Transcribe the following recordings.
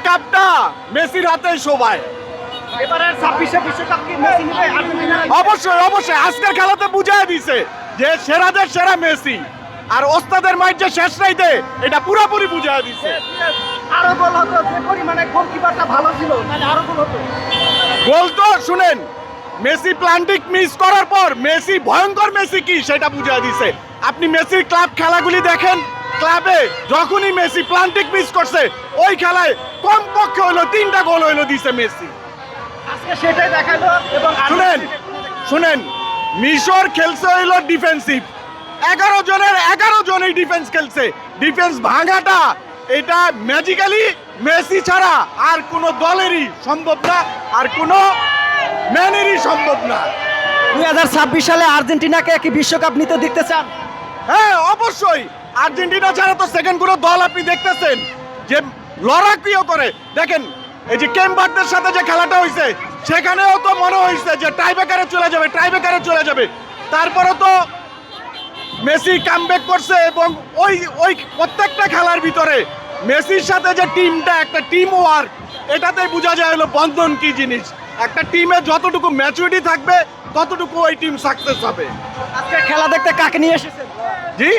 কাপটা মেসির হাতে শোভায়। এবারে 26 বিশ্বকাপ কি মেসি নেবে আর্জেন্টিনা? অবশ্যই অবশ্যই আজকের খেলাতে বুঝাই দিছে যে সেরাদের সেরা মেসি, আর ওস্তাদের মাইট যে শেষ রাইতে এটা পুরোপুরি বুঝাই দিছে। আরো গোল হতো, যে পরিমাণে গোলকিপারটা ভালো ছিল তাহলে আরো গোল হতো। গোল তো শুনেন, মেসি প্লান্টিক মিস করার পর মেসি ভয়ঙ্কর মেসি কি সেটা বুঝাই দিছে। আপনি মেসির ক্লাব খেলাগুলি দেখেন, ক্লাবে যখনই মেসি প্লান্টিক মিস করছে ওই খেলায় কমপক্ষে হইলো 3টা গোল হইলো দিছে মেসি। আজকে সেটাই দেখালো। এবং শুনেন শুনেন, মিশর খেলছে হইলো ডিফেন্সিভ, 11 জনের 11 জনই ডিফেন্স খেলছে। ডিফেন্স ভাঙাটা এটা ম্যাজিক্যালি মেসি ছাড়া আর কোনো দলেরই সম্ভব না, আর কোনো ম্যানেরই সম্ভব না। 2026 সালে আর্জেন্টিনাকে কি বিশ্বকাপ নিতে দেখতে চান? হ্যাঁ অবশ্যই, আর্জেন্টিনা ছাড়া তো সেকেন্ড কোনো দল আপনি দেখতেছেন যে লড়াকিও করে। দেখেন এই যে কেমবারদের সাথে যে খেলাটা হয়েছে সেখানেও তো মনে হয়েছে যে টাইব্রেকারে চলে যাবে, টাইব্রেকারে চলে যাবে। তারপরে তো মেসি কামব্যাক করছে এবং ওই ওই প্রত্যেকটা খেলার ভিতরে মেসির সাথে যে টিমটা, একটা টিম ওয়ার্ক, এটাতেই বোঝা যায় হলো বন্ধন কি জিনিস। একটা টিমে যতটুকু ম্যাচুরিটি থাকবে ততটুকু ওই টিম সাকসেস হবে। আজকে খেলা দেখতে কাকে নিয়ে এসেছেন? জি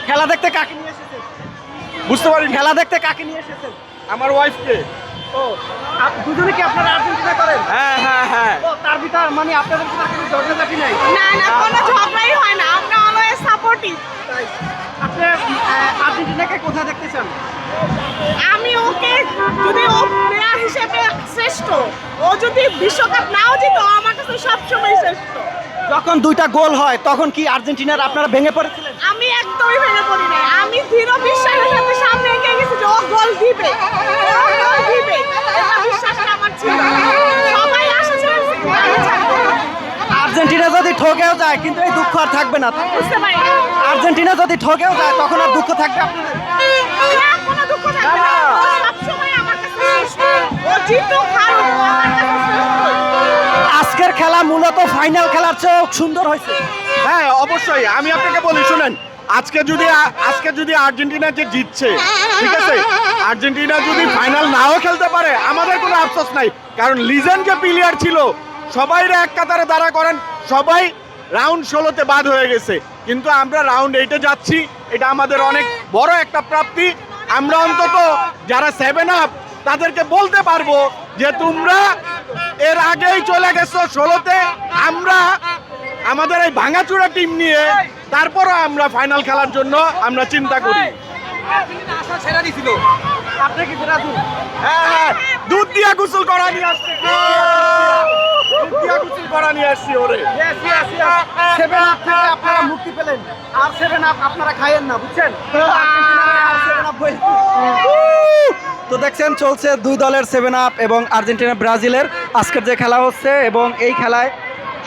খেলা দেখতে কাকে নিয়ে এসেছেন? বুঝতে পারি খেলা দেখতে কাকে নিয়ে এসেছেন? আমার ওয়াইফকে। ও দুজনে কি আপনারা আর্জেন্টিনা করেন? হ্যাঁ হ্যাঁ হ্যাঁ। ও তার ভিতর মানে আপনাদের কি কোনো ঝগড়াঝাটি নাই? না না, কোনো ঝগড়াই হয় না, আমরা অলওয়েজ সাপোর্টিভ। তাই আপনি আর্জেন্টিনাকে কোথায় দেখতে চান? আমি ওকে, যদি ও প্লেয়ার হিসেবে শ্রেষ্ঠ, ও যদি বিশ্বকাপ নাও জিত, ও আমার কাছে সবসময় শ্রেষ্ঠ। যখন 2টা গোল হয় তখন কি আর্জেন্টিনার আপনারা ভেঙে পড়েছিলেন? আমি একদমই ভেঙে পড়ি নাই, আমি দৃঢ় বিশ্বাসের সাথে সামনে এগিয়ে গেছি যে ও গোল দিবে, ও গোল দিবে, এটা বিশ্বাসটা আমার ছিল। সবাই আসছে, আমি ছাড়বো না। আর্জেন্টিনা যদি ঠকেও যায় কিন্তু এই দুঃখ আর থাকবে না। বুঝতে পারি না। আর্জেন্টিনা যদি ঠকেও যায় তখন আর দুঃখ থাকবে আপনাদের? না, কোনো দুঃখ থাকবে না, ও সবসময় আমার কাছে শ্রেষ্ঠ। ও জিতুক হারুক, ও আমার কাছে শ্রেষ্ঠ। আজকের খেলা মূলত ফাইনাল খেলার চেয়েও সুন্দর হয়েছে। হ্যাঁ অবশ্যই, আমি আপনাকে বলি শুনেন, আজকে যদি আর্জেন্টিনা যে জিতছে, ঠিক আছে, আর্জেন্টিনা যদি ফাইনাল নাও খেলতে পারে আমাদের কোনো আফসোস নাই, কারণ লিজেন্ড যে প্লেয়ার ছিল সবাই এক কাতারে দাঁড়া করেন, সবাই রাউন্ড 16-তে বাদ হয়ে গেছে, কিন্তু আমরা রাউন্ড 8-এ যাচ্ছি, এটা আমাদের অনেক বড় একটা প্রাপ্তি। আমরা অন্তত যারা 7 আপ তাদেরকে বলতে পারবো যে তোমরা এর আগেই চলে গেছো 16-তে, আমরা আমাদের এই ভাঙাচুরা টিম নিয়ে তারপরও আমরা ফাইনাল খেলার জন্য আমরা চিন্তা করি। আশা ছেড়ে দিছিল, আপনি কি রাজু? হ্যাঁ হ্যাঁ, দুধ দিয়া গোসল করা নিয়ে আসছি, দুধ দিয়া গোসল করা নিয়ে আসছি ওরে। 7 আপ থেকে আপনারা মুক্তি পেলেন, আর 7 আপ আপনারা খাইয়েন না, বুঝছেন? আর 7 আপ বই। তো দেখছেন চলছে 2 দলের 7 আপ এবং আর্জেন্টিনা ব্রাজিলের আজকের যে খেলা হচ্ছে, এবং এই খেলায়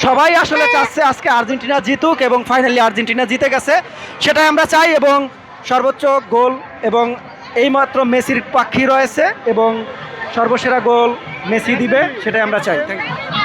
সবাই আসলে চাচ্ছে আজকে আর্জেন্টিনা জিতুক এবং ফাইনালি আর্জেন্টিনা জিতে গেছে সেটাই আমরা চাই, এবং সর্বোচ্চ গোল এবং এইমাত্র মেসির পাখি রয়েছে এবং সর্বসেরা গোল মেসি দিবে সেটাই আমরা চাই। Thank you.